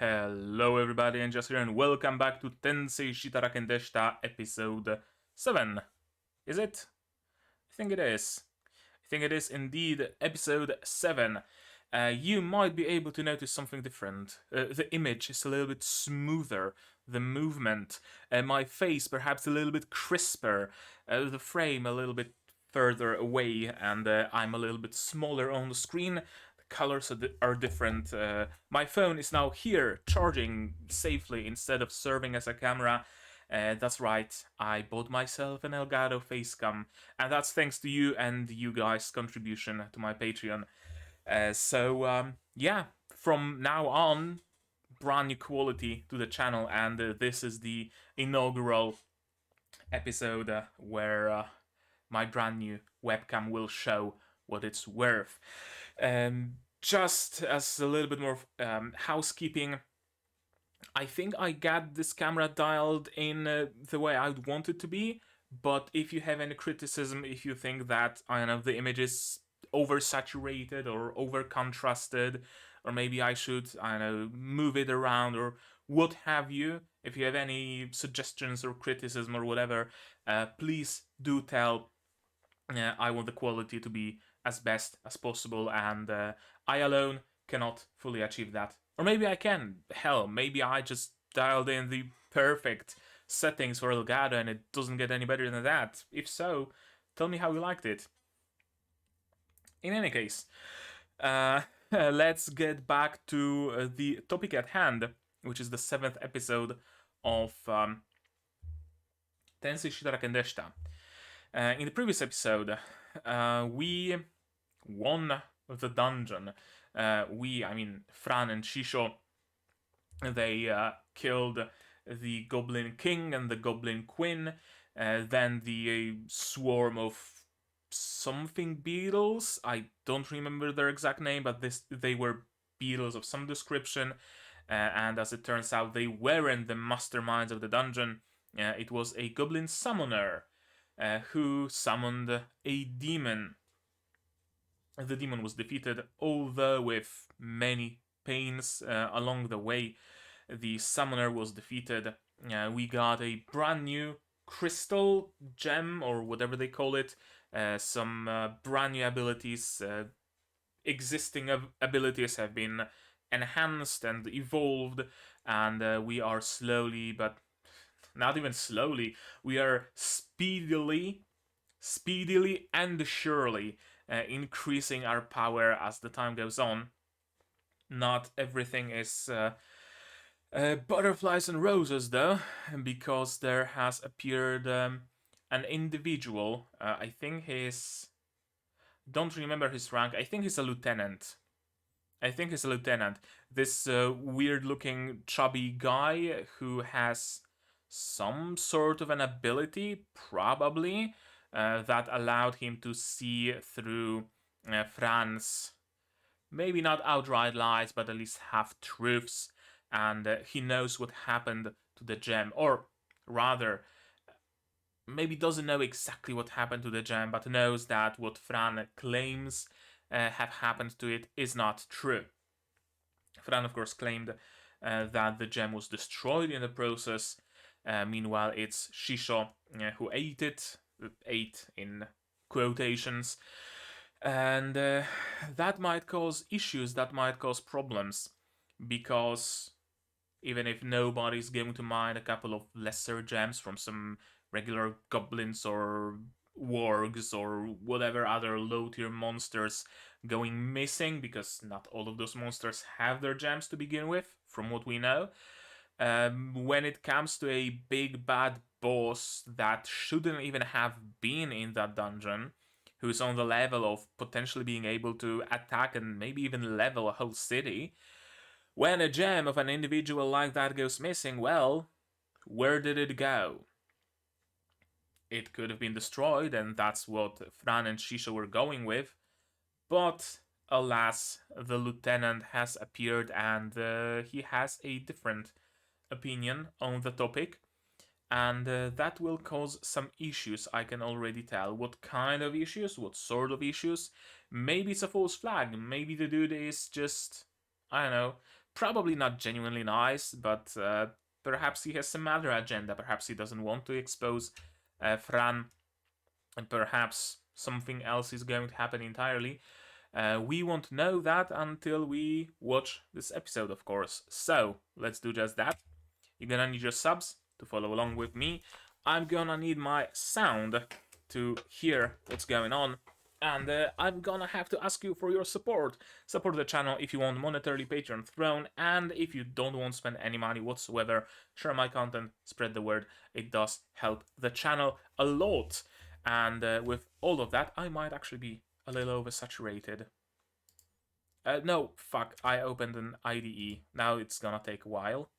Hello everybody, and just here, and welcome back to Tensei Shitara Ken Deshita episode 7. Is it? I think it is. I think it is indeed episode 7. You might be able to notice something different. The image is a little bit smoother, the movement, my face perhaps a little bit crisper, the frame a little bit further away, and I'm a little bit smaller on the screen. Colors are different. My phone is now here, charging safely instead of serving as a camera. That's right, I bought myself an Elgato facecam, and that's thanks to you and you guys' contribution to my Patreon. Yeah, from now on, brand new quality to the channel, and this is the inaugural episode where my brand new webcam will show what it's worth. Just as a little bit more housekeeping, I think I got this camera dialed in the way I'd want it to be, but if you have any criticism, if you think that, I don't know, the image is oversaturated or over-contrasted, or maybe I should, I don't know, move it around or what have you, if you have any suggestions or criticism or whatever, please do tell. I want the quality to be as best as possible, and I alone cannot fully achieve that. Or maybe I can. Hell, maybe I just dialed in the perfect settings for Elgato and it doesn't get any better than that. If so, tell me how you liked it. In any case, let's get back to the topic at hand, which is the 7th episode of Tensei Shitara Ken Deshita. In the previous episode, we won the dungeon. I mean, Fran and Shishou, they killed the Goblin King and the Goblin Queen. Then the swarm of something beetles. I don't remember their exact name, but they were beetles of some description. And as it turns out, they weren't the masterminds of the dungeon. It was a Goblin Summoner who summoned a demon. The demon was defeated, although with many pains along the way. The summoner was defeated. We got a brand new crystal gem, or whatever they call it. Some brand new abilities. Existing abilities have been enhanced and evolved, and we are slowly, but not even slowly, we are speedily and surely increasing our power as the time goes on. Not everything is butterflies and roses, though, because there has appeared an individual. I think don't remember his rank. I think he's a lieutenant. This weird-looking, chubby guy who has some sort of an ability, probably, that allowed him to see through Fran's, maybe not outright lies, but at least half-truths, and he knows what happened to the gem, or rather, maybe doesn't know exactly what happened to the gem, but knows that what Fran claims have happened to it is not true. Fran, of course, claimed that the gem was destroyed in the process. Meanwhile, it's Shishou who ate in quotations, and that might cause issues, that might cause problems, because even if nobody's going to mind a couple of lesser gems from some regular goblins or wargs or whatever other low-tier monsters going missing, because not all of those monsters have their gems to begin with, from what we know. When it comes to a big bad boss that shouldn't even have been in that dungeon, who's on the level of potentially being able to attack and maybe even level a whole city, when a gem of an individual like that goes missing, well, where did it go? It could have been destroyed, and that's what Fran and Shishou were going with, but alas, the lieutenant has appeared and he has a different opinion on the topic, and that will cause some issues, I can already tell. What kind of issues? What sort of issues? Maybe it's a false flag, maybe the dude is just, I don't know, Probably not genuinely nice, but perhaps he has some other agenda. Perhaps he doesn't want to expose Fran, and perhaps something else is going to happen entirely. We won't know that until we watch this episode, of course. So, let's do just that. You're gonna need your subs to follow along with me. I'm gonna need my sound to hear what's going on. And I'm gonna have to ask you for your support. Support the channel if you want monetarily, Patreon throne, and if you don't want to spend any money whatsoever, share my content, spread the word. It does help the channel a lot. And with all of that, I might actually be a little oversaturated. No, fuck, I opened an IDE. Now it's gonna take a while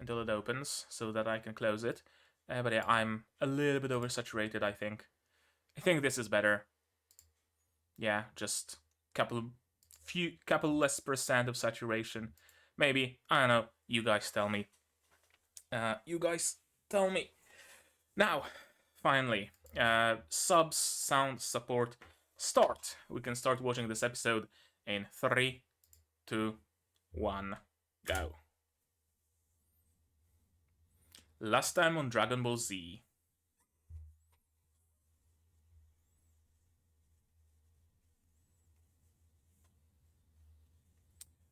until it opens so that I can close it. But yeah, I'm a little bit oversaturated, I think. I think this is better. Yeah, just couple less percent of saturation. Maybe, I don't know, you guys tell me. Now, finally, subs, sound, support, start. We can start watching this episode in 3, 2, 1, go. Last time on Dragon Ball Z.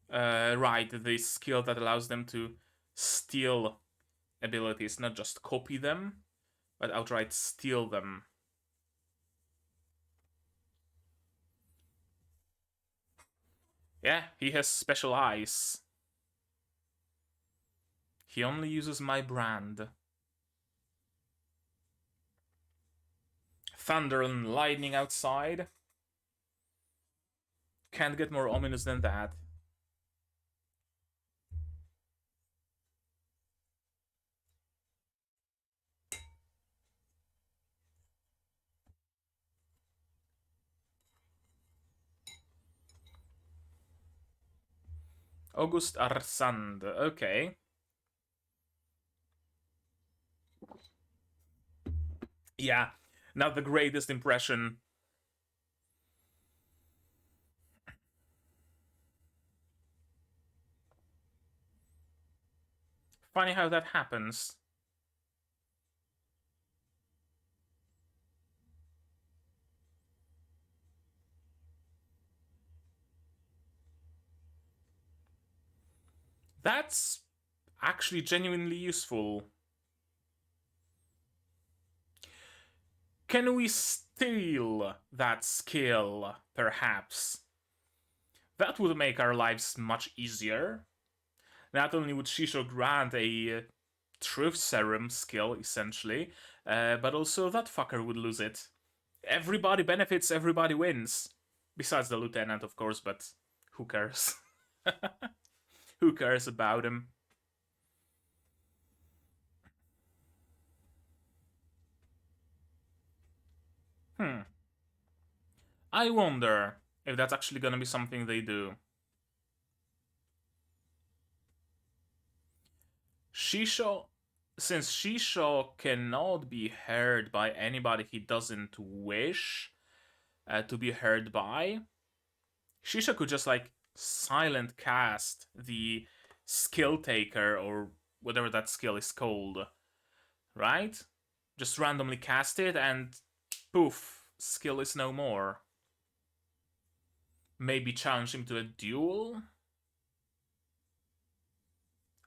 Right, the skill that allows them to steal abilities, not just copy them, but outright steal them. Yeah, he has special eyes. He only uses my brand. Thunder and lightning outside. Can't get more ominous than that. August Arsand, okay. Yeah, not the greatest impression. Funny how that happens. That's actually genuinely useful. Can we steal that skill, perhaps? That would make our lives much easier. Not only would Shishou grant a truth serum skill, essentially, but also that fucker would lose it. Everybody benefits, everybody wins. Besides the lieutenant, of course, but who cares? Who cares about him? I wonder if that's actually gonna be something they do. Shishou, since Shishou cannot be heard by anybody he doesn't wish to be heard by, Shishou could just like silent cast the skill taker or whatever that skill is called, right? Just randomly cast it and poof, skill is no more. Maybe challenge him to a duel?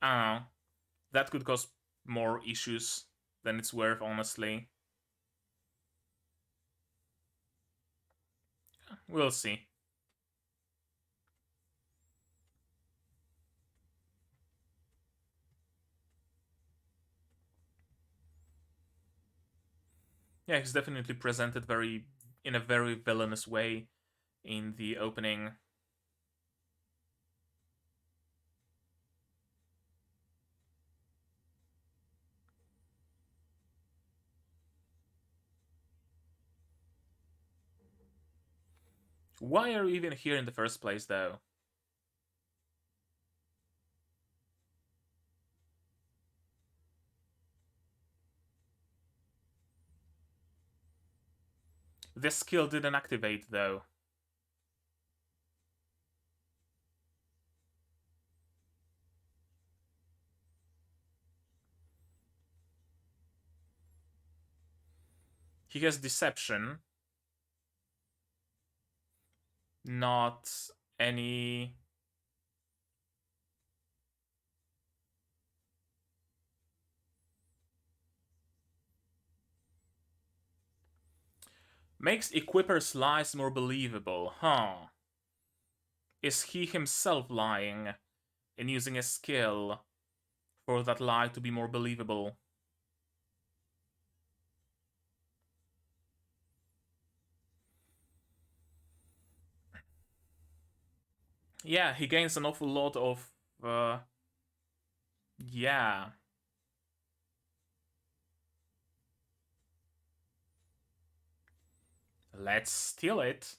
I don't know. That could cause more issues than it's worth, honestly. We'll see. Yeah, he's definitely presented in a very villainous way in the opening. Why are you even here in the first place, though? This skill didn't activate, though. He has deception. Not any... Makes equippers' lies more believable. Huh. Is he himself lying and using a skill for that lie to be more believable? Yeah, he gains an awful lot of... yeah. Let's steal it.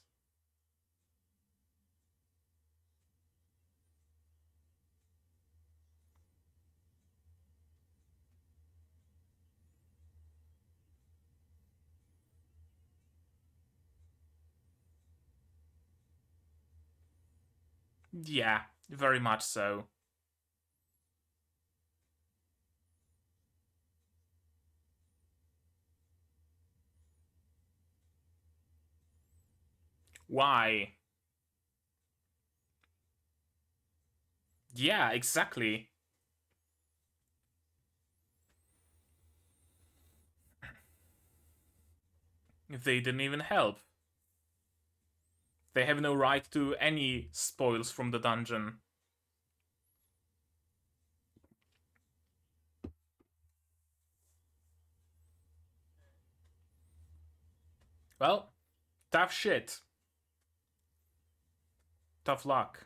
Yeah, very much so. Why? Yeah, exactly. They didn't even help. They have no right to any spoils from the dungeon. Well, tough shit. Tough luck.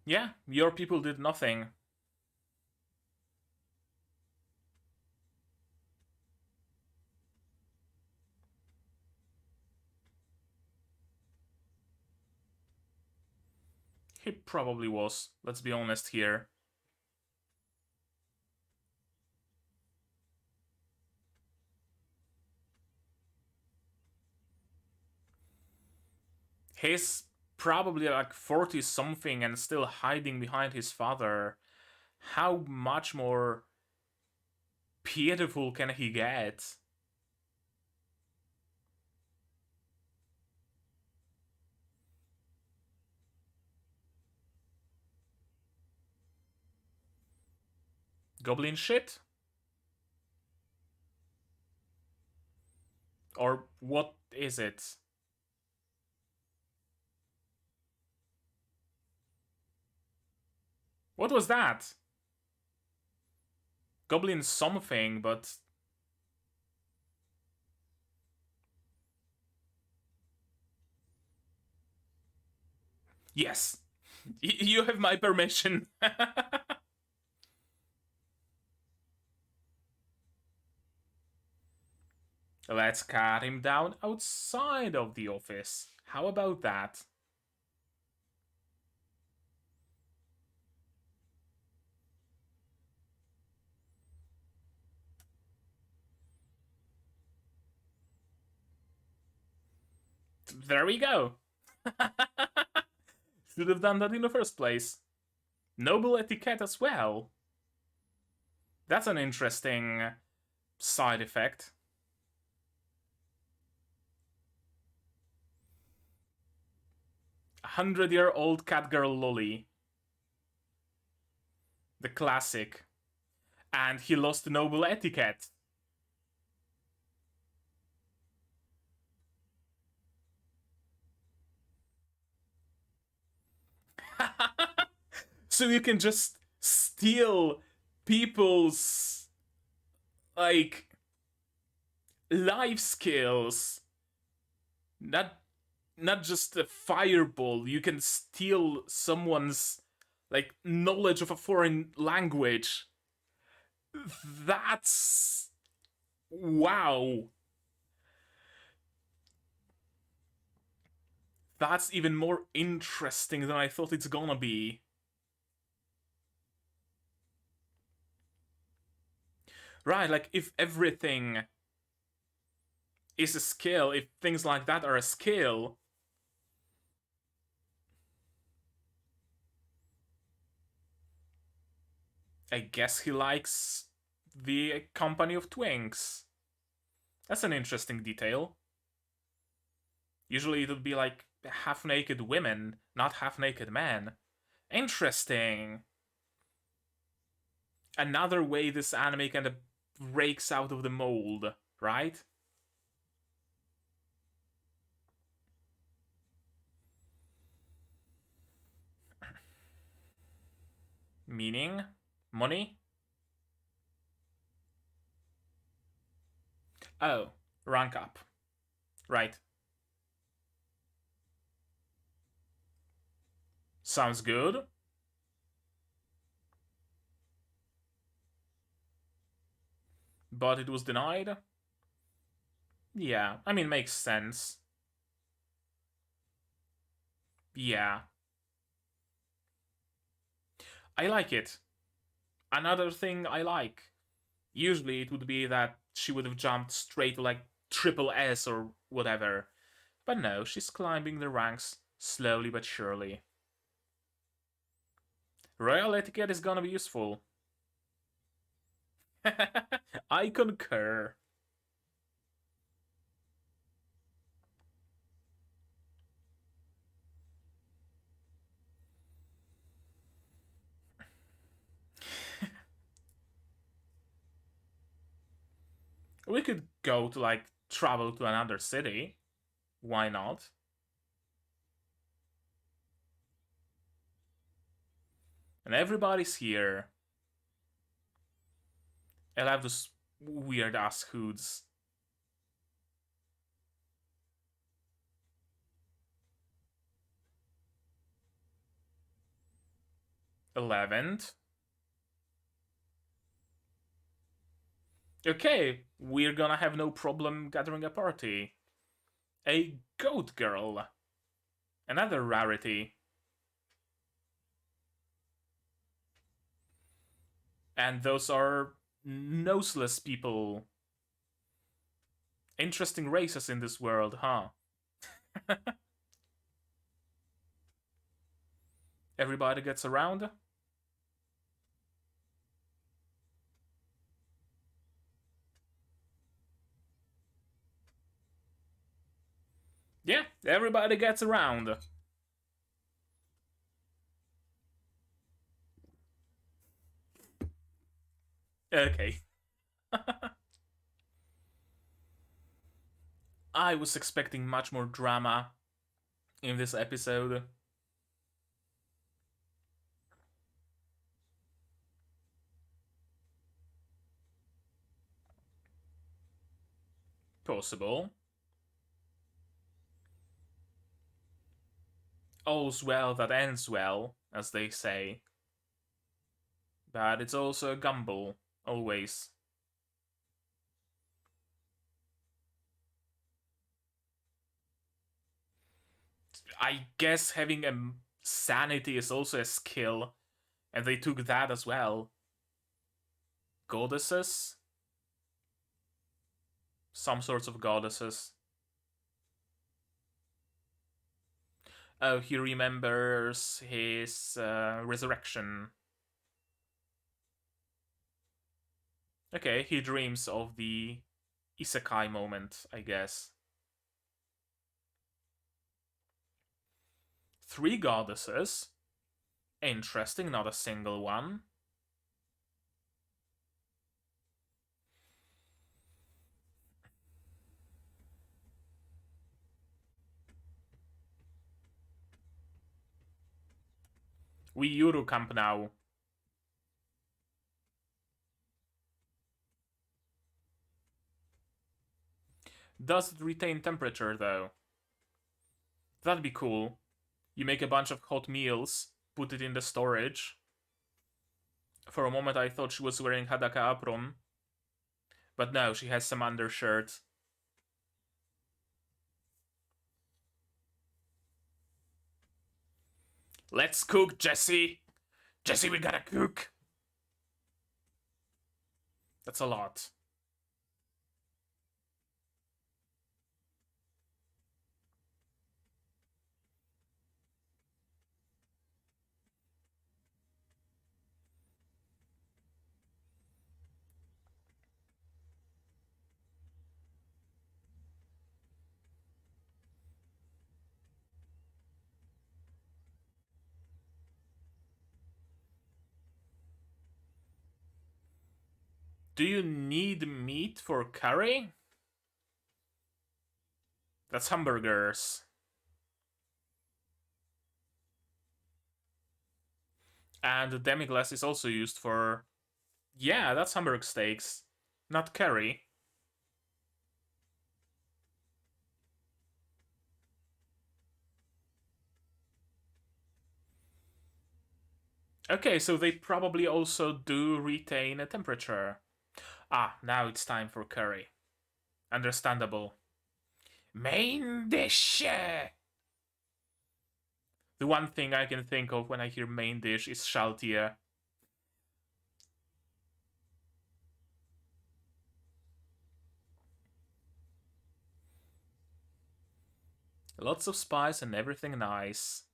Yeah, your people did nothing. He probably was, let's be honest here. He's probably like 40 something and still hiding behind his father. How much more pitiful can he get? Goblin shit? Or what is it? What was that? Goblin something, but... Yes! You have my permission. Let's cut him down outside of the office. How about that? There we go. Should have done that in the first place. Noble etiquette as well. That's an interesting side effect. 100-year-old catgirl lolly. The classic. And he lost noble etiquette. So you can just steal people's like life skills. Not not just a fireball. You can steal someone's like knowledge of a foreign language. That's wow. That's even more interesting than I thought it's gonna be. Right, like if everything is a skill, if things like that are a skill, I guess he likes the company of twinks. That's an interesting detail. Usually it would be like half-naked women, not half-naked men. Interesting. Another way this anime kind of breaks out of the mold, right? Meaning? Money? Oh, rank up. Right. Sounds good. But it was denied? Yeah, I mean, makes sense. Yeah. I like it. Another thing I like. Usually it would be that she would have jumped straight to like triple S or whatever. But no, she's climbing the ranks slowly but surely. Royal etiquette is gonna be useful. I concur. We could go to like travel to another city. Why not? And everybody's here. I love those weird ass hoods. 11th. Okay, we're gonna have no problem gathering a party. A goat girl. Another rarity. And those are noseless people. Interesting races in this world, huh? Everybody gets around? Yeah, everybody gets around. Okay. I was expecting much more drama in this episode. Possible. All's well that ends well, as they say. But it's also a gamble, always. I guess having a sanity is also a skill, and they took that as well. Goddesses? Some sorts of goddesses. Oh, he remembers his resurrection. Okay, he dreams of the isekai moment, I guess. 3 goddesses. Interesting, not a single one. We Yuru camp now. Does it retain temperature though? That'd be cool. You make a bunch of hot meals, put it in the storage. For a moment I thought she was wearing Hadaka apron. But no, she has some undershirt. Let's cook, Jesse! Jesse, we gotta cook! That's a lot. Do you need meat for curry? That's hamburgers. And the demi-glace is also used for... Yeah, that's hamburg steaks, not curry. Okay, so they probably also do retain a temperature. Ah, now it's time for curry. Understandable. Main dish! The one thing I can think of when I hear main dish is shaltia. Lots of spice and everything nice.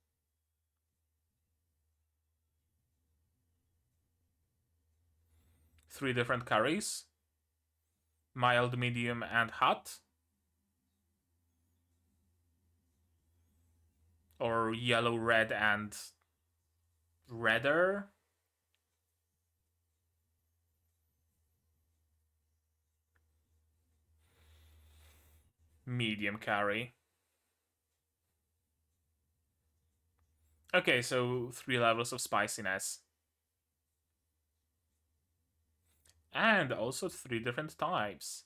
Three different curries. Mild, medium, and hot. Or yellow, red, and redder. Medium curry. Okay, so 3 levels of spiciness. And also 3 different types.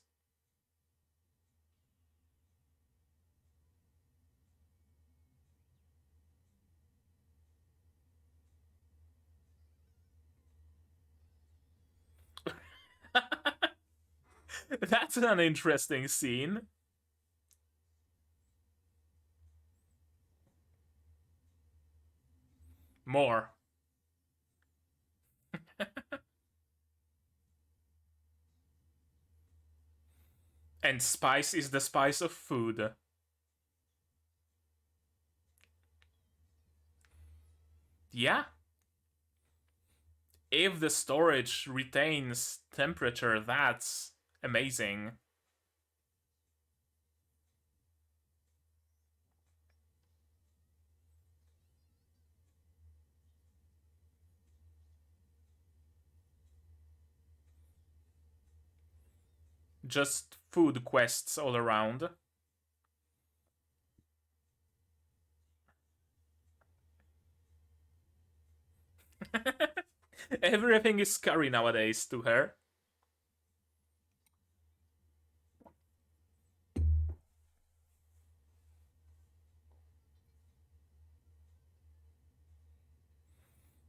That's an interesting scene. More. And spice is the spice of food. Yeah. If the storage retains temperature, that's amazing. Just food quests all around. Everything is curry nowadays to her.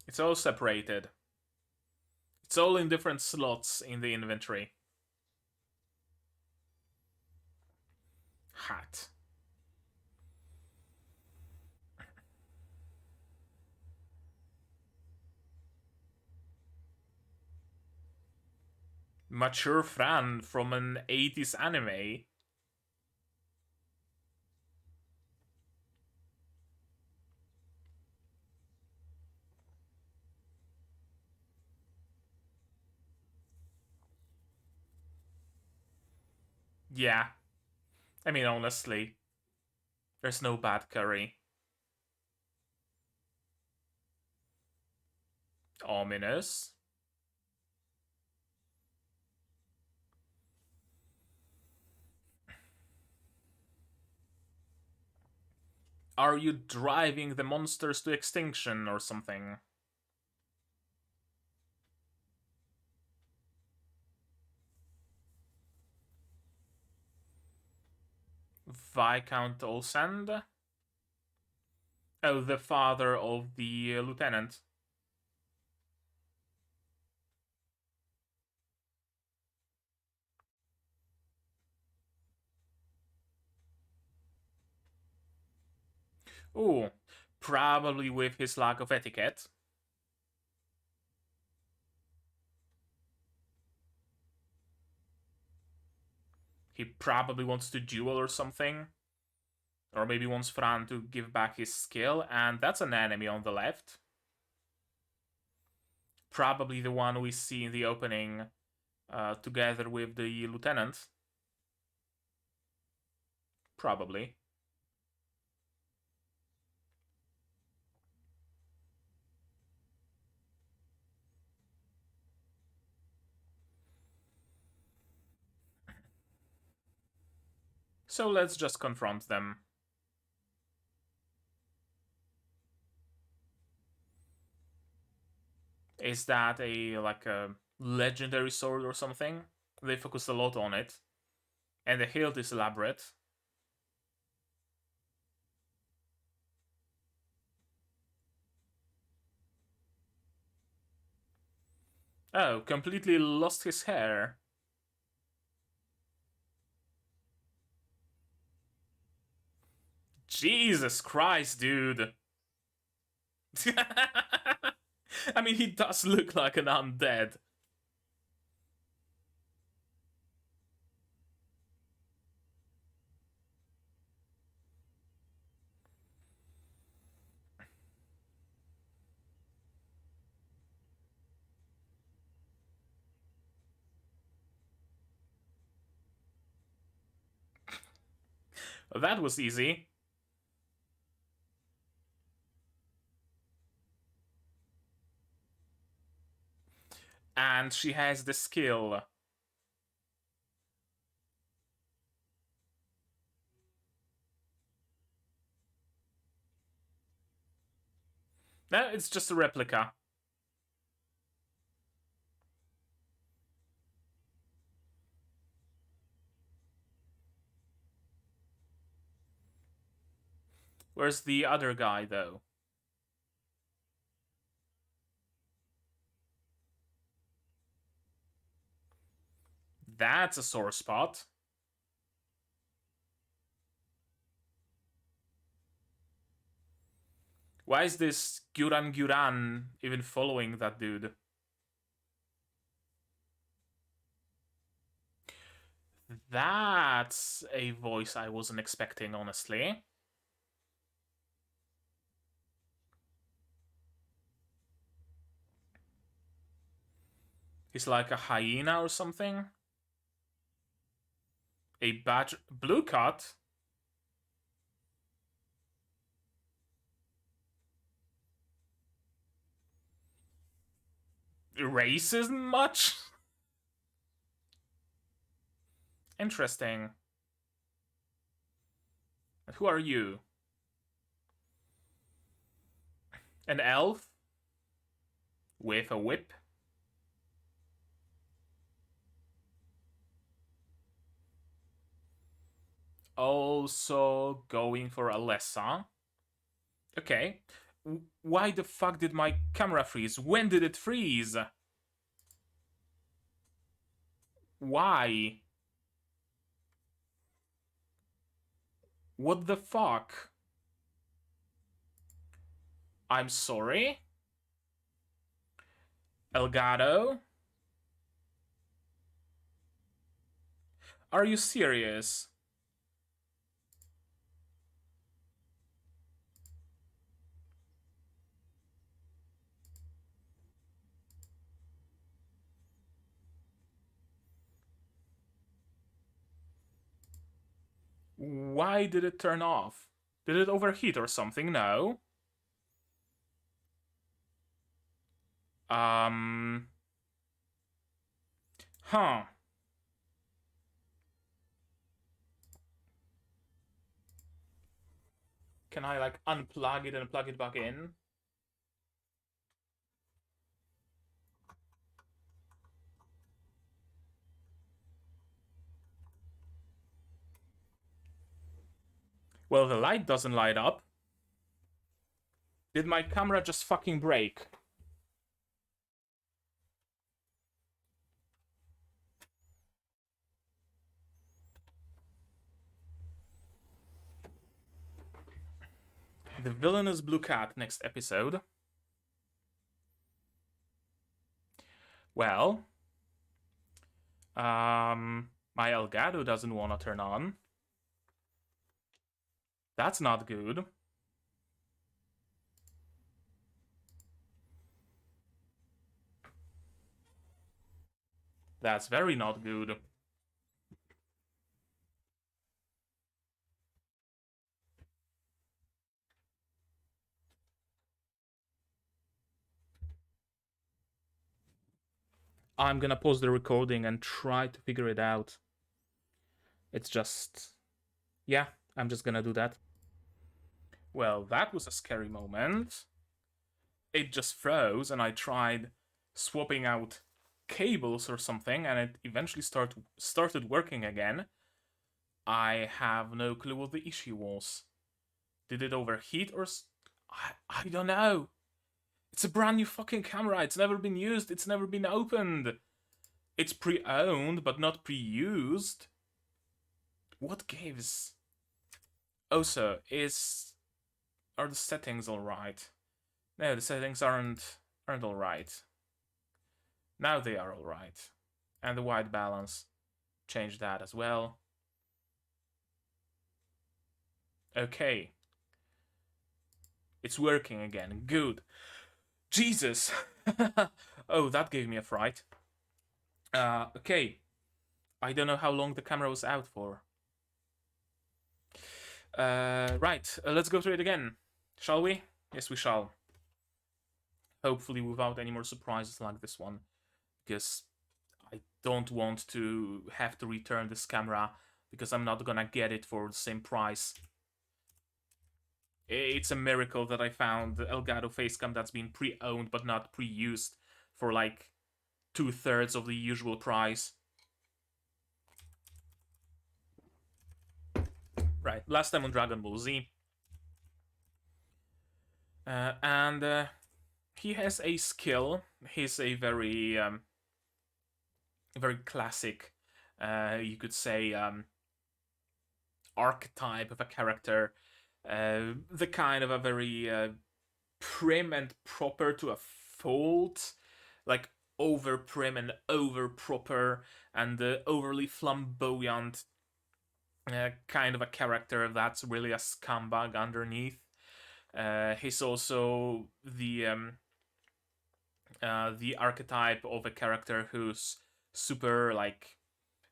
It's all separated. It's all in different slots in the inventory. Hat. Mature Fran from an 80s anime. Yeah. I mean, honestly, there's no bad curry. Ominous. Are you driving the monsters to extinction or something? Viscount Olsand? Oh, the father of the lieutenant. Ooh, probably with his lack of etiquette. He probably wants to duel or something. Or maybe wants Fran to give back his skill, and that's an enemy on the left. Probably the one we see in the opening together with the lieutenant. Probably. So let's just confront them. Is that like a legendary sword or something? They focus a lot on it. And the hilt is elaborate. Oh, completely lost his hair. Jesus Christ, dude. I mean, he does look like an undead. That was easy. And she has the skill. No, it's just a replica. Where's the other guy, though? That's a sore spot. Why is this Guran even following that dude? That's a voice I wasn't expecting, honestly. He's like a hyena or something. A badger. Blue cut? Racism much? Interesting. Who are you? An elf? With a whip? Also going for Alessa. Okay. Why the fuck did my camera freeze? When did it freeze? Why? What the fuck? I'm sorry? Elgato? Are you serious? Why did it turn off? Did it overheat or something? No. Huh. Can I like unplug it and plug it back in? Well, the light doesn't light up. Did my camera just fucking break? The villainous blue cat next episode. Well, my Elgato doesn't want to turn on. That's not good. That's very not good. I'm gonna pause the recording and try to figure it out. It's just Yeah, I'm just gonna do that. Well, that was a scary moment. It just froze, and I tried swapping out cables or something, and it eventually started working again. I have no clue what the issue was. Did it overheat or I don't know. It's a brand new fucking camera. It's never been used. It's never been opened. It's pre-owned but not pre-used. What gives? Also, is are the settings all right? No, the settings aren't all right. Now they are all right, and the white balance. Change that as well. Okay, it's working again. Good. Jesus. Oh, that gave me a fright. Okay. I don't know how long the camera was out for. Right, let's go through it again. Shall we? Yes, we shall. Hopefully without any more surprises like this one. Because I don't want to have to return this camera because I'm not gonna get it for the same price. It's a miracle that I found the Elgato facecam that's been pre-owned but not pre-used for like 2/3 of the usual price. Right, last time on Dragon Ball Z. And he has a skill. He's a very classic, you could say, archetype of a character. The kind of a very prim and proper to a fault, like over prim and over proper, and overly flamboyant kind of a character that's really a scumbag underneath. He's also the archetype of a character who's super like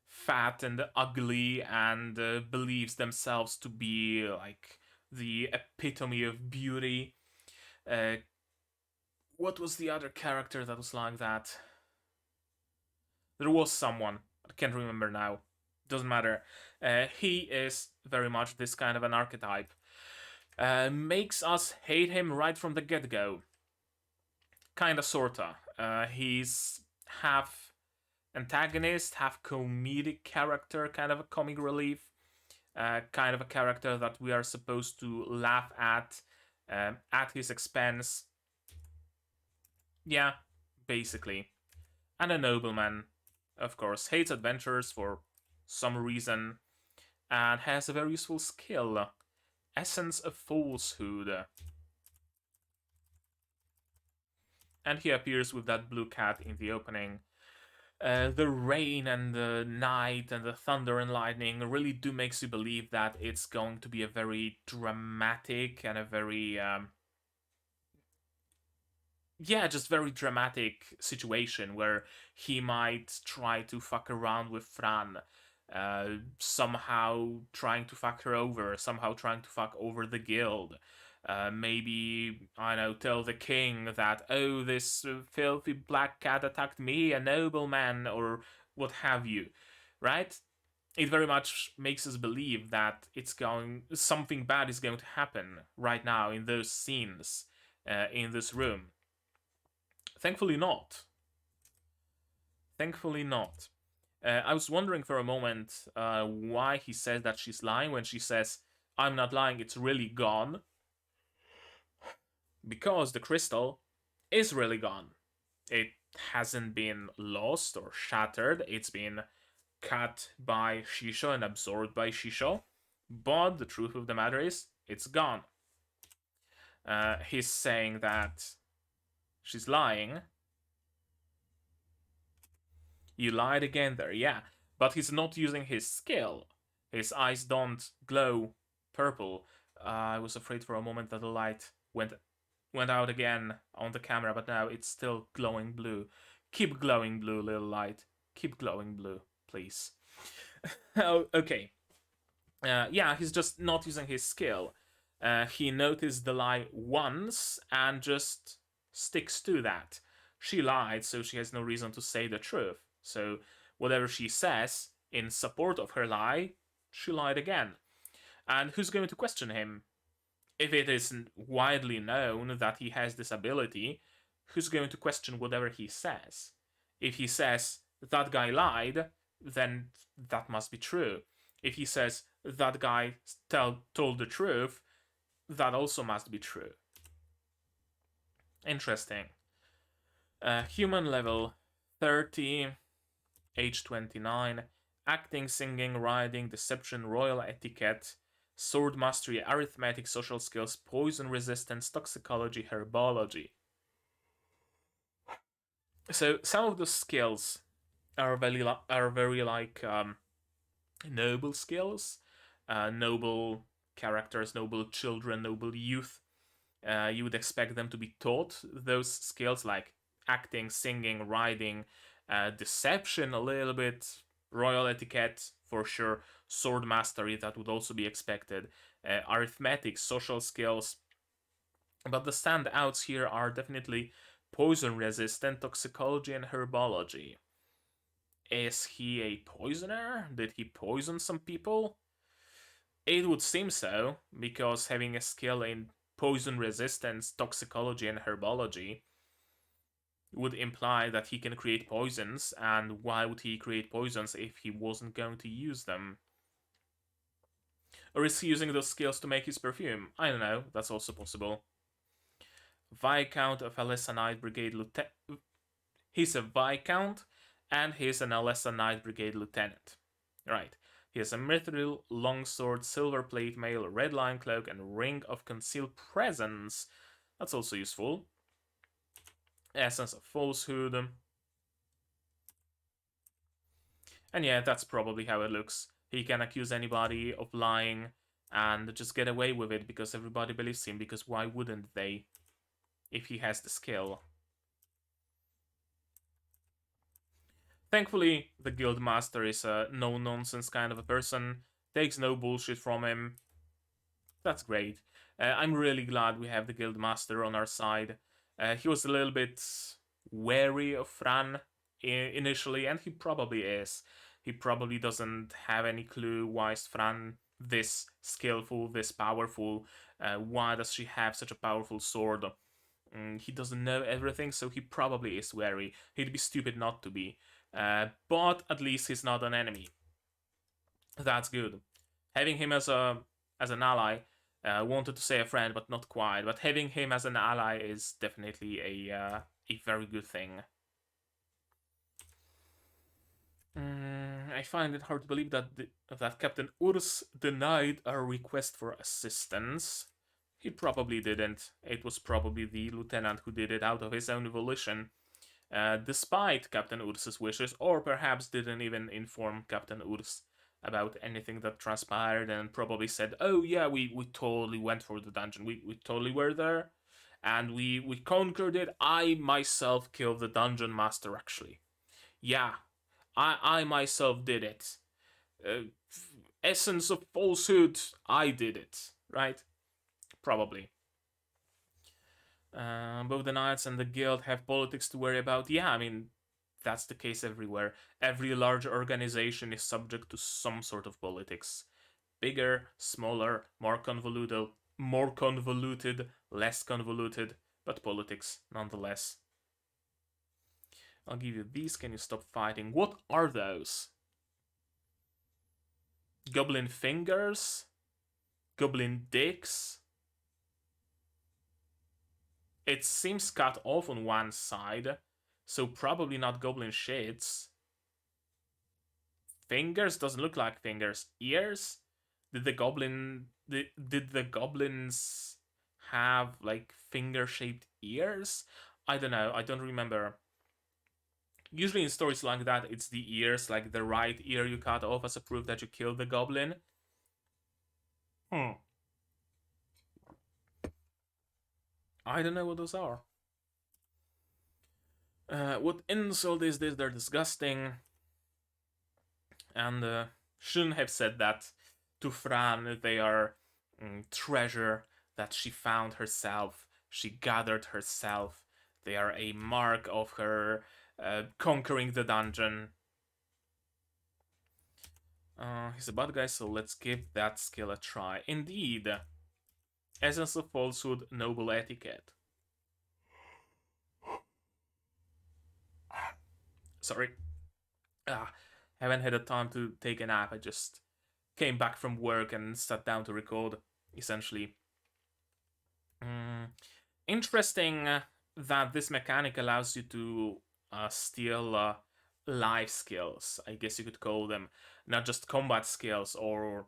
fat and ugly and believes themselves to be like the epitome of beauty. Uh, what was the other character that was like that? There was someone. I can't remember now. Doesn't matter. He is very much this kind of an archetype. Makes us hate him right from the get go. Kinda, sorta. He's half antagonist, half comedic character, kind of a comic relief, kind of a character that we are supposed to laugh at his expense. Yeah, basically. And a nobleman, of course, hates adventures for some reason, and has a very useful skill, Essence of Falsehood. And he appears with that blue cat in the opening. The rain and the night and the thunder and lightning really do makes you believe that it's going to be a very dramatic and a very just very dramatic situation where he might try to fuck around with Fran, somehow trying to fuck her over, somehow trying to fuck over the guild. Maybe, I know, tell the king that, oh, this filthy black cat attacked me, a nobleman, or what have you, right? It very much makes us believe that something bad is going to happen right now in those scenes, in this room. Thankfully not. Thankfully not. I was wondering for a moment why he says that she's lying when she says, I'm not lying, it's really gone. Because the crystal is really gone. It hasn't been lost or shattered, it's been cut by Shishou and absorbed by Shishou. But the truth of the matter is, it's gone. He's saying that she's lying. You lied again there, yeah. But he's not using his skill. His eyes don't glow purple. I was afraid for a moment that the light went out again on the camera, but now it's still glowing blue. Keep glowing blue, little light. Keep glowing blue, please. Oh, okay. Yeah, he's just not using his skill. He noticed the lie once and just sticks to that. She lied, so she has no reason to say the truth. So whatever she says in support of her lie, she lied again. And who's going to question him? If it isn't widely known that he has this ability, who's going to question whatever he says? If he says, that guy lied, then that must be true. If he says, that guy told the truth, that also must be true. Interesting. Human level 30, age 29, acting, singing, riding, deception, royal etiquette, sword mastery, arithmetic, social skills, poison resistance, toxicology, herbology. So some of the skills are very like noble skills, noble characters, noble children, noble youth. You would expect them to be taught those skills like acting, singing, riding, deception a little bit, royal etiquette for sure, sword mastery that would also be expected, arithmetic, social skills. But the standouts here are definitely poison resistant, toxicology, and herbology. Is he a poisoner? Did he poison some people? It would seem so, because having a skill in poison resistance, toxicology, and herbology would imply that he can create poisons, and why would he create poisons if he wasn't going to use them? Or is he using those skills to make his perfume? I don't know, that's also possible. Viscount of Alessa Knight Brigade Lieutenant. He's a Viscount, and he's an Alessa Knight Brigade Lieutenant. Right. He has a mithril, longsword, silver plate mail, red lion cloak, and ring of concealed presence. That's also useful. Essence of falsehood. And yeah, that's probably how it looks. He can accuse anybody of lying and just get away with it because everybody believes him, because why wouldn't they if he has the skill? Thankfully, the guild master is a no-nonsense kind of a person, takes no bullshit from him. That's great. I'm really glad we have the guild master on our side. He was a little bit wary of Fran initially, and he probably is. He probably doesn't have any clue why is Fran this skillful, this powerful. Why does she have such a powerful sword? He doesn't know everything, so he probably is wary. He'd be stupid not to be. But at least he's not an enemy. That's good. Having him as an ally, wanted to say a friend, but not quite. But having him as an ally is definitely a very good thing. I find it hard to believe that Captain Urs denied our request for assistance. He probably didn't. It was probably the lieutenant who did it out of his own volition, despite Captain Urs's wishes, or perhaps didn't even inform Captain Urs about anything that transpired and probably said, oh yeah, we totally went for the dungeon. We totally were there. And we conquered it. I myself killed the dungeon master, actually. Yeah, I myself did it. Uh, Essence of falsehood, I did it, right? Probably. Both the Knights and the Guild have politics to worry about. Yeah, I mean, that's the case everywhere. Every large organization is subject to some sort of politics. Bigger, smaller, more convoluted, less convoluted, but politics nonetheless. I'll give you these. Can you stop fighting? What are those? Goblin fingers? Goblin dicks? It seems cut off on one side, so probably not goblin shits. Fingers doesn't look like fingers. Ears? Did the goblins have like finger-shaped ears? I don't know. I don't remember. Usually in stories like that, it's the ears, like the right ear you cut off as a proof that you killed the goblin. I don't know what those are. What insult is this? They're disgusting. And shouldn't have said that to Fran. They are treasure that she found herself. She gathered herself. They are a mark of her conquering the dungeon. He's a bad guy, so let's give that skill a try. Indeed, essence of falsehood, noble etiquette. Sorry, haven't had a time to take a nap. I just came back from work and sat down to record. Essentially, mm, interesting that this mechanic allows you to steal life skills. I guess you could call them, not just combat skills or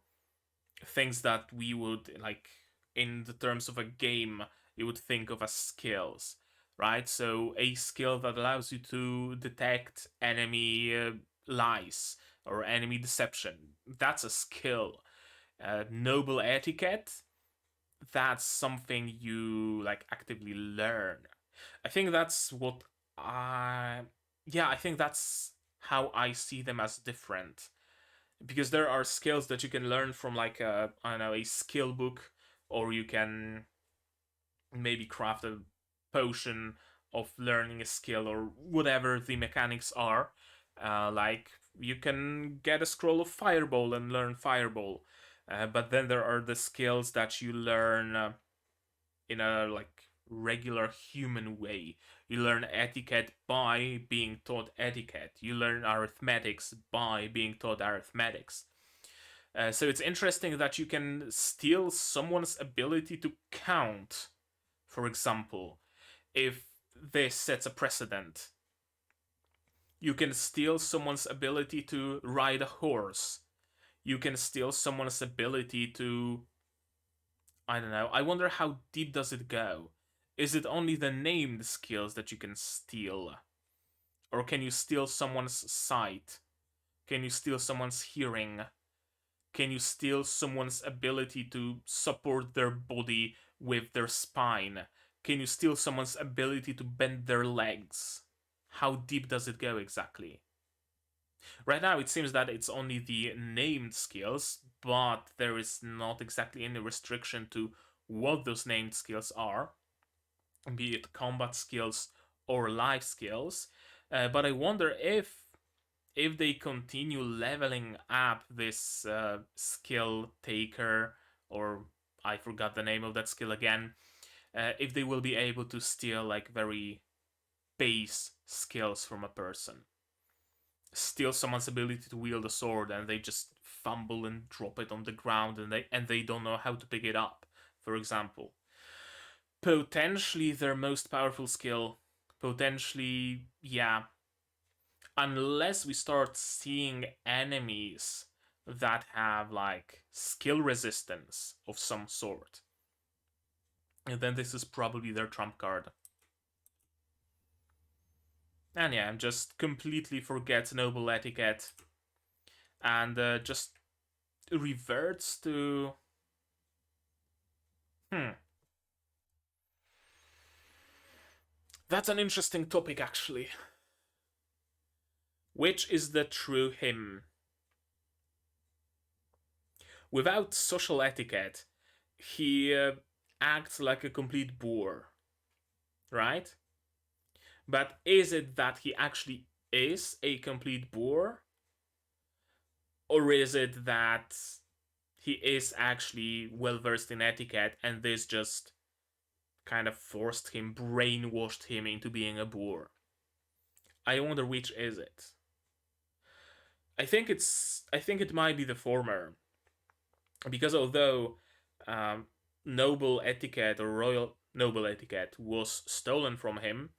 things that we would like in the terms of a game you would think of as skills, right? So a skill that allows you to detect enemy lies or enemy deception, that's a skill. Noble etiquette, that's something you like actively learn. I think that's what I yeah, I think that's how I see them as different, because there are skills that you can learn from like a, I don't know, a skill book, or you can maybe craft a potion of learning a skill or whatever the mechanics are. Like you can get a scroll of fireball and learn fireball, but then there are the skills that you learn in a like regular human way. You learn etiquette by being taught etiquette. You learn arithmetics by being taught arithmetics. So it's interesting that you can steal someone's ability to count, for example, if this sets a precedent. You can steal someone's ability to ride a horse. You can steal someone's ability to, I don't know. I wonder how deep does it go? Is it only the named skills that you can steal? Or can you steal someone's sight? Can you steal someone's hearing? Can you steal someone's ability to support their body with their spine? Can you steal someone's ability to bend their legs? How deep does it go exactly? Right now, it seems that it's only the named skills, but there is not exactly any restriction to what those named skills are, be it combat skills or life skills. But I wonder if they continue leveling up this skill taker, or I forgot the name of that skill again, if they will be able to steal like very base skills from a person, steal someone's ability to wield a sword and they just fumble and drop it on the ground and they don't know how to pick it up, for example. Potentially their most powerful skill, potentially, yeah, unless we start seeing enemies that have like skill resistance of some sort, and then this is probably their trump card. And yeah, just completely forgets noble etiquette and just reverts to hmm. That's an interesting topic, actually. Which is the true him? Without social etiquette, he acts like a complete boor, right? But is it that he actually is a complete boor? Or is it that he is actually well versed in etiquette and this just kind of forced him, brainwashed him into being a boor? I wonder which is it. I think it might be the former, because although um, noble etiquette or royal noble etiquette was stolen from him,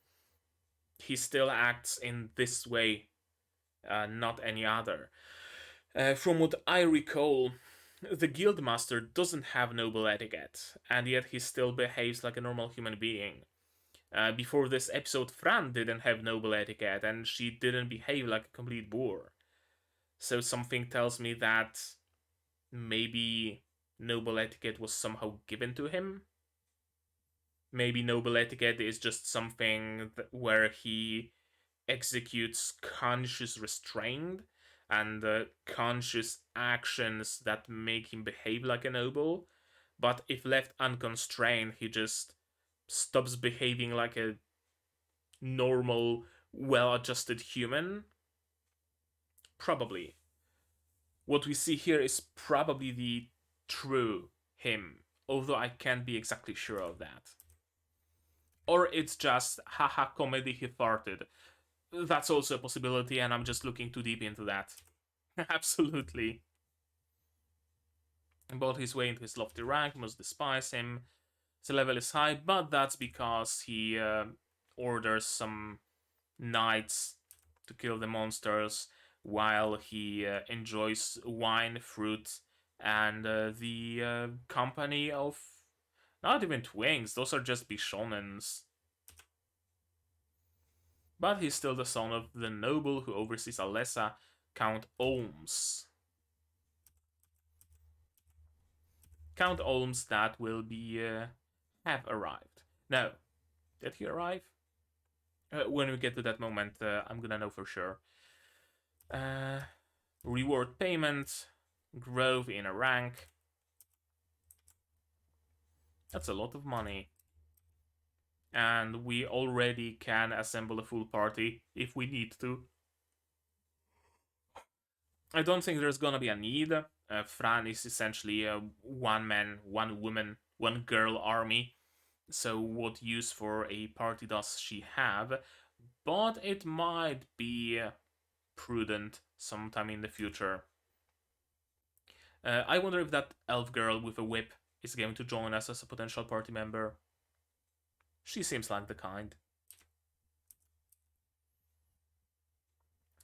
he still acts in this way, not any other. From what I recall, the guildmaster doesn't have noble etiquette, and yet he still behaves like a normal human being. Before this episode, Fran didn't have noble etiquette, and she didn't behave like a complete boor. So something tells me that maybe noble etiquette was somehow given to him. Maybe noble etiquette is just something where he executes conscious restraint and conscious actions that make him behave like a noble. But if left unconstrained, he just stops behaving like a normal, well adjusted human. Probably. What we see here is probably the true him, although I can't be exactly sure of that. Or it's just, haha, comedy, he farted. That's also a possibility, and I'm just looking too deep into that. Absolutely. Bought his way into his lofty rank, most despise him. His level is high, but that's because he orders some knights to kill the monsters while he enjoys wine, fruit, and the company of not even twins. Those are just bishonens. But he's still the son of the noble who oversees Alessa, Count Olms. Count Olms that will be have arrived. Now, did he arrive? When we get to that moment, I'm gonna know for sure. Reward payment, growth in a rank. That's a lot of money. And we already can assemble a full party if we need to. I don't think there's gonna be a need. Fran is essentially a one man, one woman, one girl army. So what use for a party does she have? But it might be prudent sometime in the future. I wonder if that elf girl with a whip is going to join us as a potential party member. She seems like the kind.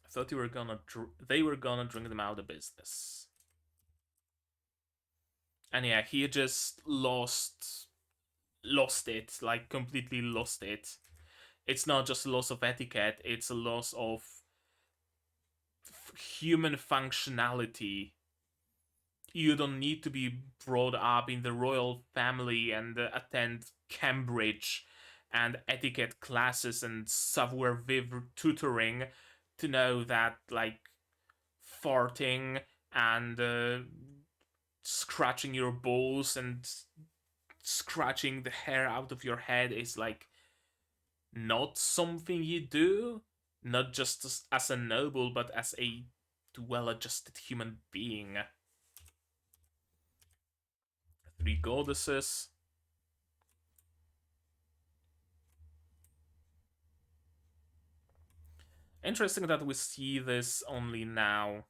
I thought they were gonna drink them out of business. And yeah, he just lost it, like completely lost it. It's not just a loss of etiquette, it's a loss of human functionality. You don't need to be brought up in the royal family and attend Cambridge and etiquette classes and savoir vivre tutoring to know that, like, farting and scratching your balls and scratching the hair out of your head is, like, not something you do, not just as a noble, but as a well-adjusted human being. 3 goddesses. Interesting that we see this only now.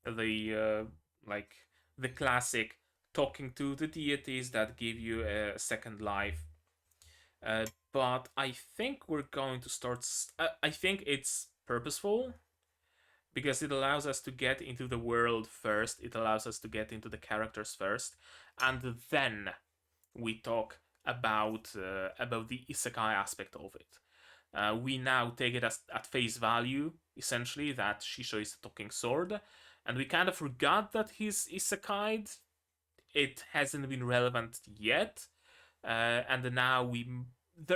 The like the classic talking to the deities that give you a second life. But I think we're going to start. I think it's purposeful because it allows us to get into the world first. It allows us to get into the characters first, and then we talk about the isekai aspect of it. We now take it as at face value, essentially, that Shishou is a talking sword, and we kind of forgot that he's isekai. It hasn't been relevant yet, and now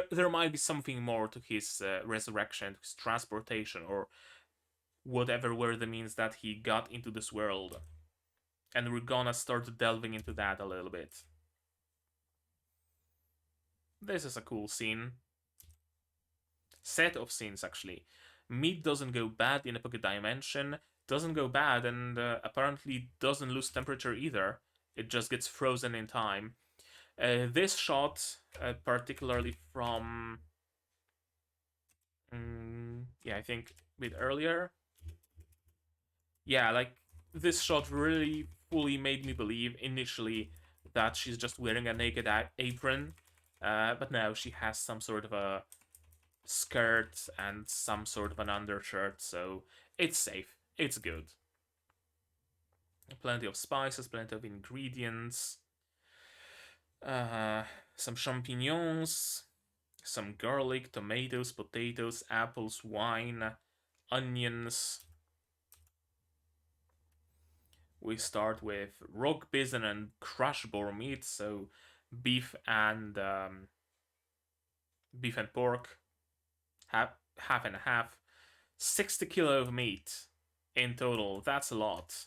there might be something more to his resurrection, his transportation, or whatever were the means that he got into this world. And we're gonna start delving into that a little bit. This is a cool scene. Set of scenes, actually. Meat doesn't go bad in a pocket dimension, doesn't go bad, and apparently doesn't lose temperature either. It just gets frozen in time. This shot, particularly from, yeah, I think a bit earlier. Yeah, like, this shot really fully made me believe initially that she's just wearing a naked apron, but no, she has some sort of a skirt and some sort of an undershirt, so it's safe. It's good. Plenty of spices, plenty of ingredients. Some champignons, some garlic, tomatoes, potatoes, apples, wine, onions. We start with rock bison and crush boar meat, so beef and pork, half and a half. 60 kilo of meat in total. That's a lot.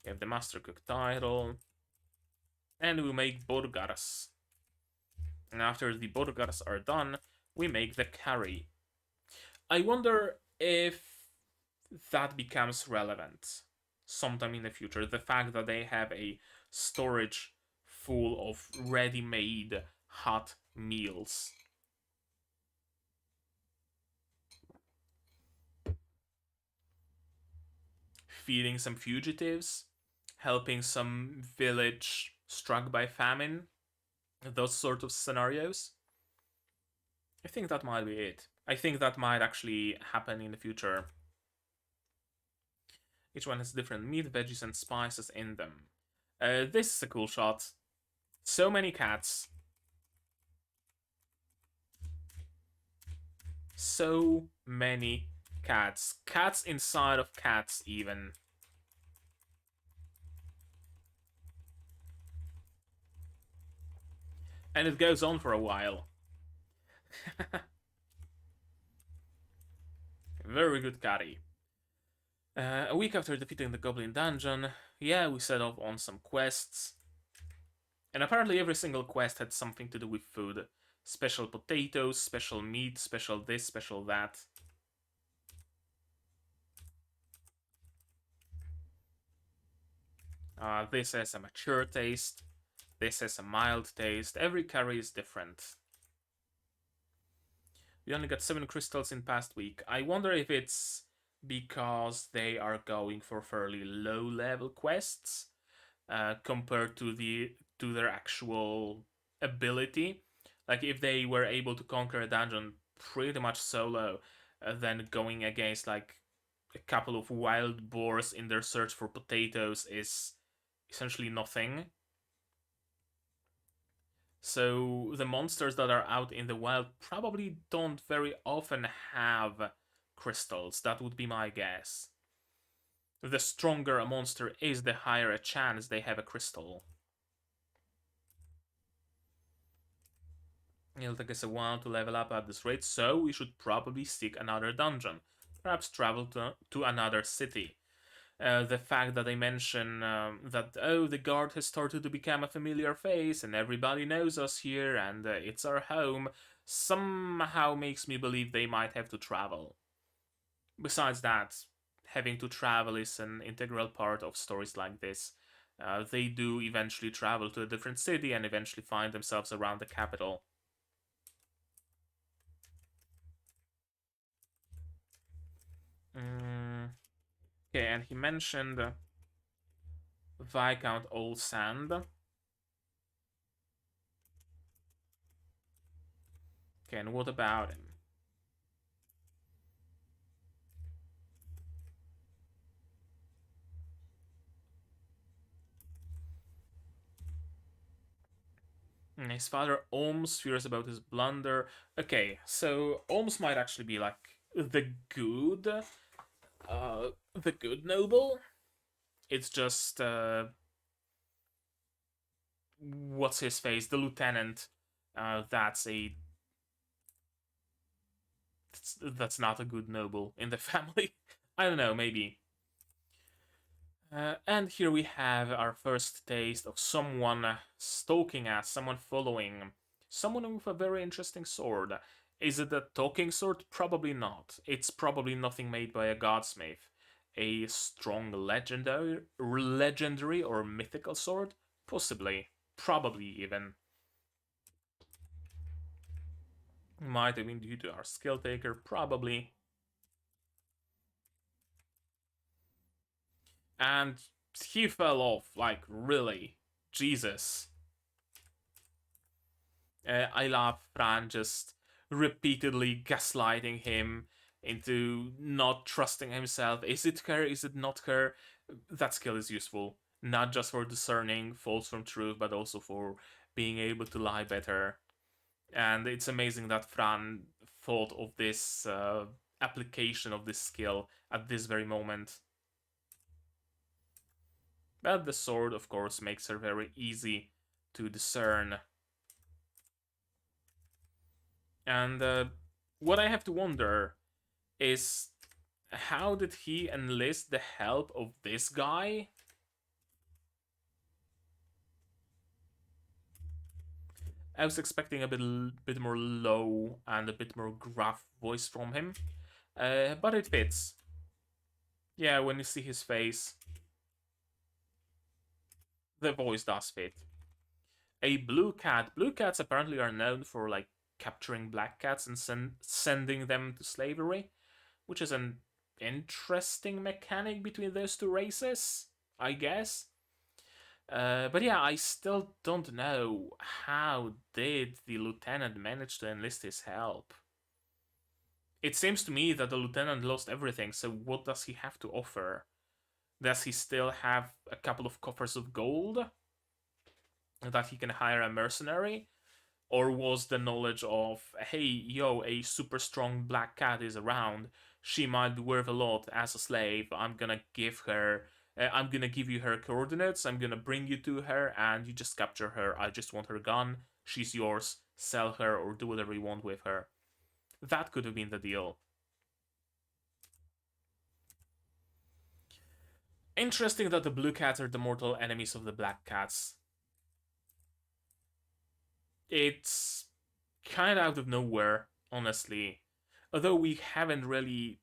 We have the master cook title, and we make burgers. And after the burgers are done, we make the curry. I wonder if that becomes relevant. sometime in the future. The fact that they have a storage full of ready-made hot meals. Feeding some fugitives, helping some village struck by famine, those sort of scenarios. I think that might be it. I think that might actually happen in the future. Each one has different meat, veggies, and spices in them. This is a cool shot. So many cats. So many cats. Cats inside of cats, even. And it goes on for a while. Very good catty. A week after defeating the Goblin Dungeon, yeah, we set off on some quests. And apparently every single quest had something to do with food. Special potatoes, special meat, special this, special that. This has a mature taste. This has a mild taste. Every curry is different. We only got 7 crystals in past week. I wonder if it's because they are going for fairly low level quests compared to their actual ability. Like if they were able to conquer a dungeon pretty much solo, then going against like a couple of wild boars in their search for potatoes is essentially nothing. So the monsters that are out in the wild probably don't very often have crystals. That would be my guess. The stronger a monster is, the higher a chance they have a crystal. It'll take us a while to level up at this rate, so we should probably seek another dungeon. Perhaps travel to another city. The fact that they mention that, oh, the guard has started to become a familiar face and everybody knows us here and it's our home, somehow makes me believe they might have to travel. Besides that, having to travel is an integral part of stories like this. They do eventually travel to a different city and eventually find themselves around the capital. Okay, and he mentioned Viscount Old Sand. Okay, and what about him? His father Olms fears about his blunder. Okay, so Olms might actually be like the good noble. It's just what's his face, the lieutenant. That's a that's not a good noble in the family. I don't know, maybe. And here we have our first taste of someone stalking us, someone following, someone with a very interesting sword. Is it a talking sword? Probably not. It's probably nothing made by a godsmith. A strong legendary or mythical sword? Possibly. Probably even. Might have been due to our skill taker, probably. And he fell off, like, really. Jesus. I love Fran just repeatedly gaslighting him into not trusting himself. Is it her? Is it not her? That skill is useful, not just for discerning false from truth, but also for being able to lie better. And it's amazing that Fran thought of this application of this skill at this very moment. But the sword, of course, makes her very easy to discern. And what I have to wonder is, how did he enlist the help of this guy? I was expecting a bit more low and a bit more gruff voice from him, but it fits. Yeah, when you see his face. the voice does fit. A blue cat. Blue cats apparently are known for like capturing black cats and sending them to slavery, which is an interesting mechanic between those two races, I guess. But yeah, I still don't know how did the lieutenant manage to enlist his help. It seems to me that the lieutenant lost everything, so what does he have to offer? Does he still have a couple of coffers of gold that he can hire a mercenary? Or was the knowledge of, hey, yo, a super strong black cat is around, she might be worth a lot as a slave, I'm gonna give you her coordinates, I'm gonna bring you to her, and you just capture her, I just want her gun, she's yours, sell her or do whatever you want with her. That could have been the deal. Interesting that the blue cats are the mortal enemies of the black cats. It's kind of out of nowhere, honestly. Although we haven't really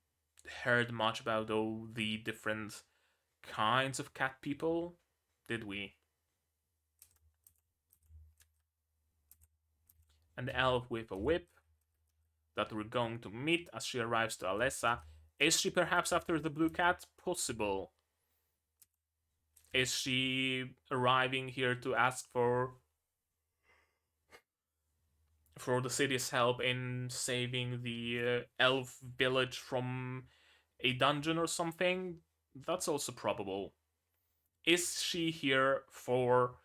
heard much about all the different kinds of cat people, did we? An elf with a whip that we're going to meet as she arrives to Alessa. Is she perhaps after the blue cat? Possible. Is she arriving here to ask for the city's help in saving the elf village from a dungeon or something? That's also probable. Is she here for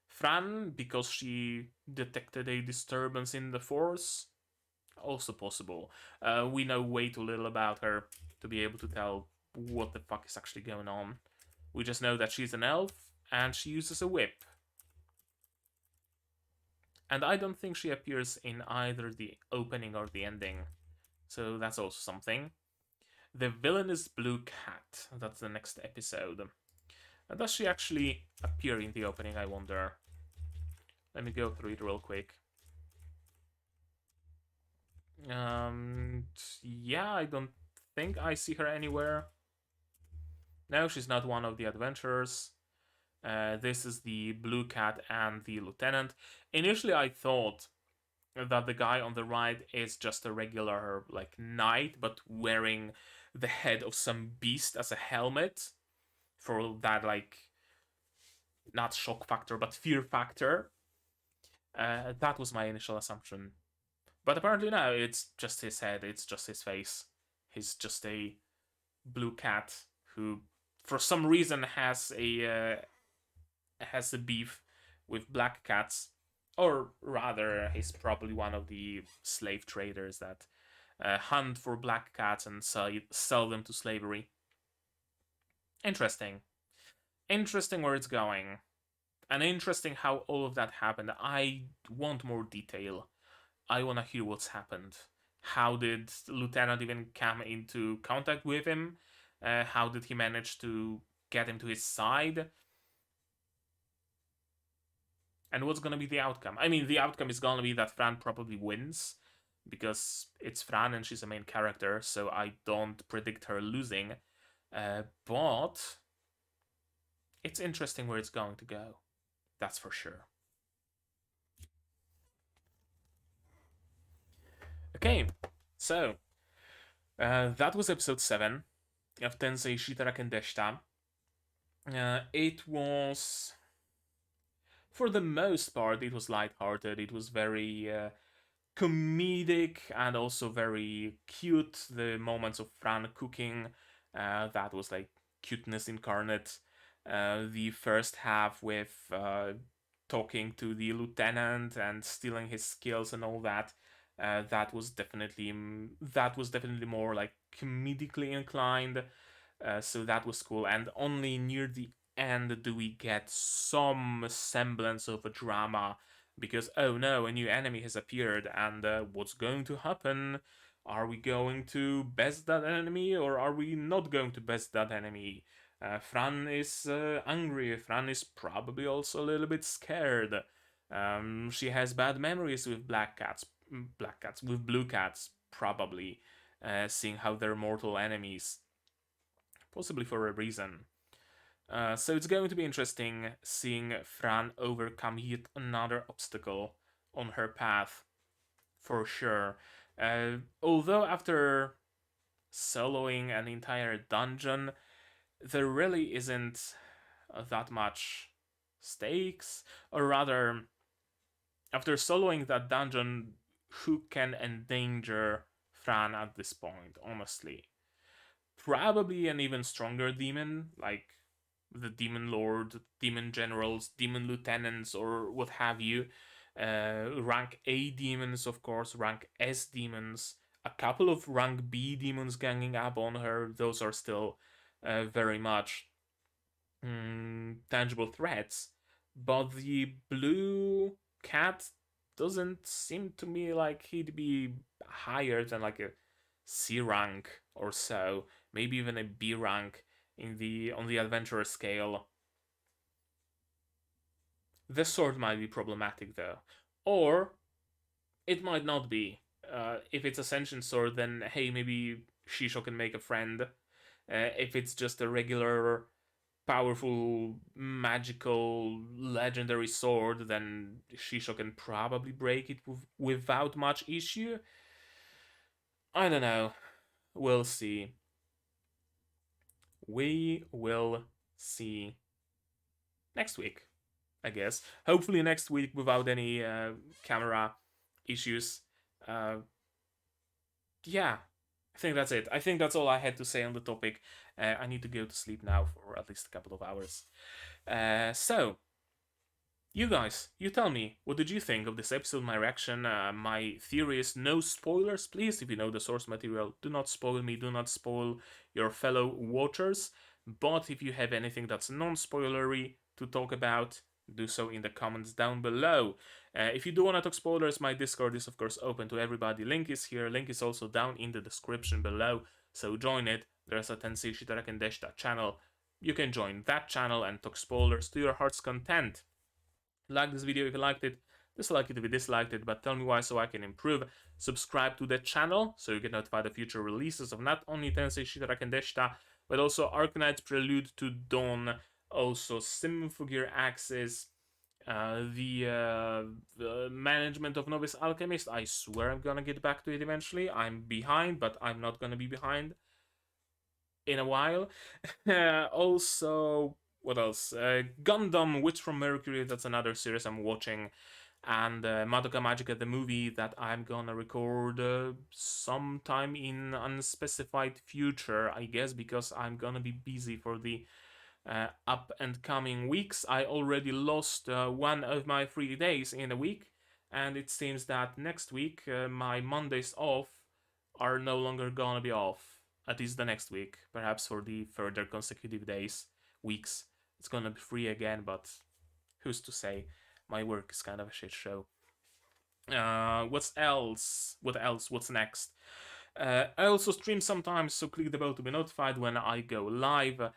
Fran because she detected a disturbance in the force? Also possible. We know way too little about her to be able to tell what the fuck is actually going on. We just know that she's an elf and she uses a whip. And I don't think she appears in either the opening or the ending. So that's also something. The villainous blue cat. That's the next episode. Does she actually appear in the opening, I wonder? Let me go through it real quick. Yeah, I don't think I see her anywhere. No, she's not one of the adventurers. This is the blue cat and the lieutenant. Initially, I thought that the guy on the right is just a regular like knight, but wearing the head of some beast as a helmet for that like not shock factor but fear factor. That was my initial assumption, but apparently no, it's just his head, it's just his face. He's just a blue cat who, for some reason, has a beef with black cats, or rather, he's probably one of the slave traders that hunt for black cats and sell them to slavery. Interesting. Interesting where it's going. And interesting how all of that happened. I want more detail. I want to hear what's happened. How did Lieutenant even come into contact with him? How did he manage to get him to his side? And what's gonna be the outcome? I mean, the outcome is gonna be that Fran probably wins because it's Fran and she's a main character, so I don't predict her losing. But it's interesting where it's going to go. That's for sure. Okay, so that was episode 7 of Tensei Shitara Ken Deshita. It was, for the most part, it was lighthearted. It was very comedic and also very cute. The moments of Fran cooking, that was like cuteness incarnate. The first half with talking to the lieutenant and stealing his skills and all that. That was definitely more like comedically inclined. So that was cool. And only near the end do we get some semblance of a drama because oh no, a new enemy has appeared, and what's going to happen? Are we going to best that enemy or are we not going to best that enemy? Fran is angry. Fran is probably also a little bit scared. She has bad memories with with blue cats, probably, seeing how they're mortal enemies, possibly for a reason. So it's going to be interesting seeing Fran overcome yet another obstacle on her path, for sure. Although after soloing an entire dungeon, there really isn't that much stakes, or rather, after soloing that dungeon, who can endanger Fran at this point, honestly? Probably an even stronger demon, like the Demon Lord, Demon Generals, Demon Lieutenants, or what have you. Rank A demons, of course, rank S demons, a couple of rank B demons ganging up on her. Those are still very much tangible threats. But the blue cat doesn't seem to me like he'd be higher than like a C rank or so, maybe even a B rank in the on the adventurer scale. This sword might be problematic though, or it might not be. If it's a sentient sword, then hey, maybe Shishou can make a friend. If it's just a regular, powerful, magical, legendary sword, then Shishou can probably break it without much issue. I don't know. We'll see. We will see next week, I guess. Hopefully next week without any camera issues. Uh, yeah, I think that's it. I think that's all I had to say on the topic. I need to go to sleep now for at least a couple of hours. So, you guys, you tell me, what did you think of this episode, my reaction, my theories? No spoilers, please. If you know the source material, do not spoil me, do not spoil your fellow watchers. But if you have anything that's non-spoilery to talk about, do so in the comments down below. If you do want to talk spoilers, my Discord is of course open to everybody. Link is here, link is also down in the description below, so join it. There's a Tensei Shitara Ken Deshita channel. You can join that channel and talk spoilers to your heart's content. Like this video if you liked it, dislike it if you disliked it, but tell me why so I can improve. Subscribe to the channel so you get notified of future releases of not only Tensei Shitara Ken Deshita, but also Arcanite's Prelude to Dawn, also Symphogear Axis, the management of Novice Alchemist. I swear I'm gonna get back to it eventually. I'm behind, but I'm not gonna be behind in a while. Also, what else? Gundam Witch from Mercury, that's another series I'm watching. And Madoka Magica, the movie that I'm gonna record sometime in unspecified future, I guess, because I'm gonna be busy for the up and coming weeks. I already lost one of my 3 days in a week, and it seems that next week my Mondays off are no longer gonna be off. At least the next week, perhaps for the further consecutive days, weeks, it's gonna be free again. But who's to say? My work is kind of a shit show. What's else? What else? What's next? I also stream sometimes, so click the bell to be notified when I go live.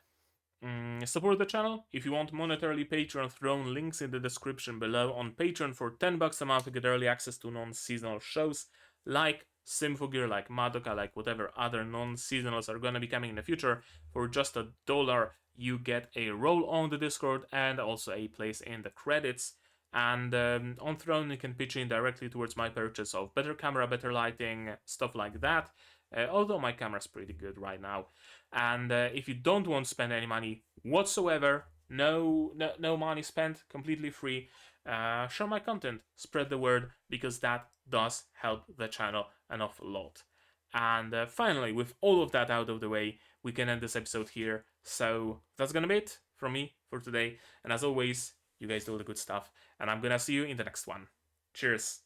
Support the channel. If you want monetarily Patreon Throne, links in the description below. On Patreon for $10 a month you get early access to non-seasonal shows like Symphogear, like Madoka, like whatever other non-seasonals are gonna be coming in the future. For just $1 you get a role on the Discord and also a place in the credits. And on Throne you can pitch in directly towards my purchase of better camera, better lighting, stuff like that. Although my camera's pretty good right now. And if you don't want to spend any money whatsoever, no money spent, completely free, share my content, spread the word, because that does help the channel an awful lot. And finally, with all of that out of the way, we can end this episode here. So that's gonna be it from me for today. And as always, you guys do all the good stuff, and I'm gonna see you in the next one. Cheers!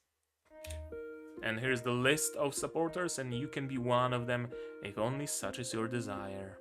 And here's the list of supporters, and you can be one of them if only such is your desire.